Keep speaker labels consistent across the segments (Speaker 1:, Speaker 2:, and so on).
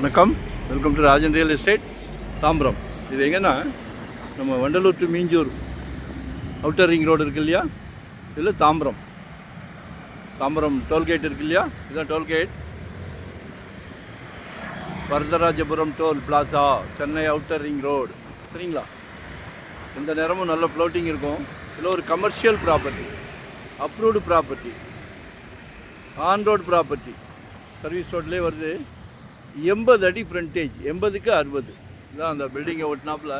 Speaker 1: வணக்கம், welcome to Rajan real estate Tambaram. இது எங்கன்னா நம்ம Vandalur to Minjur outer ring road இருக்கு இல்லையா, இதில் தாம்பரம் டோல்கேட் இருக்கு இல்லையா, இதுதான் tollgate. Varadarajapuram toll plaza, Chennai outer ring road. சரிங்களா, இந்த நேரமும் நல்ல ஃப்ளோட்டிங் இருக்கும். இதில் ஒரு commercial property, approved property, on road property, service ரோட்லேயே வருது. 80 அடி ஃப்ரண்டேஜ், 80க்கு 60 இதான் அந்த பில்டிங்கை ஒட்டினாப்புல.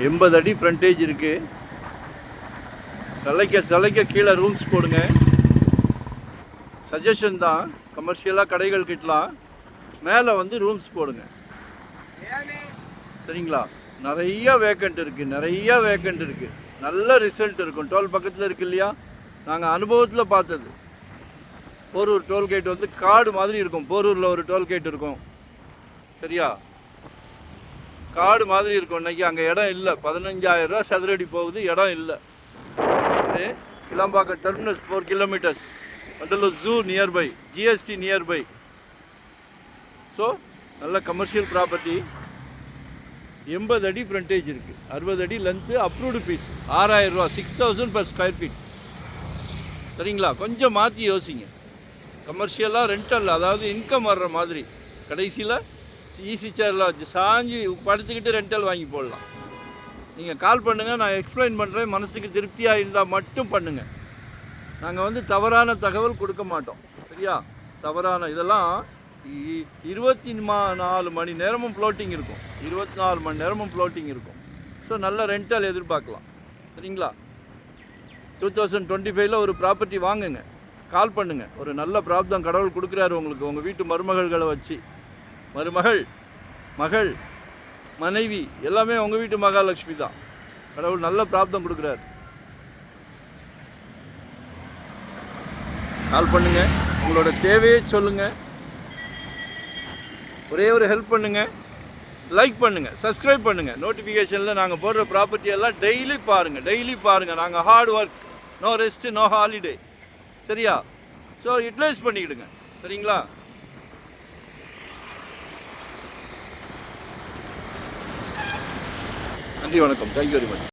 Speaker 1: எண்பது அடி ஃப்ரண்டேஜ் இருக்குது. சிலைக்க கீழே ரூம்ஸ் போடுங்க. சஜஷன் தான், கமர்ஷியலாக கடைகள் கிட்டலாம், மேலே வந்து ரூம்ஸ் போடுங்க. சரிங்களா, நிறைய வேக்கண்ட் இருக்குது, நல்ல ரிசல்ட் இருக்கும். டோல் பக்கத்தில் இருக்குது இல்லையா, நாங்கள் அனுபவத்தில் பார்த்தது. போரூர் டோல்கேட் வந்து காடு மாதிரி இருக்கும். போரூரில் ஒரு டோல்கேட் இருக்கும், சரியா, காடு மாதிரி இருக்கும். இன்றைக்கி அங்கே இடம் இல்லை. 15,000 ரூபா சதுரடி போகுது, இடம் இல்லை. இது Kilambakkam terminus 4 kilometres, Vandalur zoo nearby, GST nearby. So நல்ல கமர்ஷியல் ப்ராப்பர்ட்டி. 80 அடி ஃப்ரண்டேஜ் இருக்குது, 60 அடி லென்த்து, அப்ரூவ்டு பீஸ். 6,000 ரூபா, 6,000 per ஸ்கொயர் ஃபீட். சரிங்களா, கொஞ்சம் மாற்றி யோசிங்க. கமர்ஷியலாக ரெண்டல், அதாவது இன்கம் வர்ற மாதிரி. கடைசியில் ஈஸி சேரில் சாஞ்சி படுத்துக்கிட்டு ரெண்டல் வாங்கி போடலாம். நீங்கள் கால் பண்ணுங்கள், நான் எக்ஸ்பிளைன் பண்ணுறேன். மனசுக்கு திருப்தியாக இருந்தால் மட்டும் பண்ணுங்கள். நாங்கள் வந்து தவறான தகவல் கொடுக்க மாட்டோம், சரியா. தவறான இதெல்லாம் 24 மணி நேரமும் ஃப்ளோட்டிங் இருக்கும், 24 மணி நேரமும் ஃப்ளோட்டிங் இருக்கும். ஸோ நல்ல ரெண்டல் எதிர்பார்க்கலாம், சரிங்களா. 2025 ஒரு ப்ராப்பர்ட்டி வாங்குங்க, கால் பண்ணுங்கள். ஒரு நல்ல பிராப்தம் கடவுள் கொடுக்குறாரு உங்களுக்கு, உங்கள் வீட்டு மருமகள்களை வச்சு. மகள், மனைவி எல்லாமே உங்கள் வீட்டு மகாலட்சுமி தான். கடவுள் நல்ல பிராப்தம் கொடுக்குறாரு. கால் பண்ணுங்கள், உங்களோட தேவையை சொல்லுங்கள். ஒரே ஒரு ஹெல்ப் பண்ணுங்கள், லைக் பண்ணுங்கள், சப்ஸ்கிரைப் பண்ணுங்கள். நோட்டிஃபிகேஷனில் நாங்கள் போடுற ப்ராப்பர்ட்டி எல்லாம் டெய்லி பாருங்கள். நாங்கள் hard work, no rest, no holiday, சரியா. ஸோ யூட்டிலைஸ் பண்ணிக்கிடுங்க, சரிங்களா. நன்றி, வணக்கம், தேங்க்யூ வெரி மச்.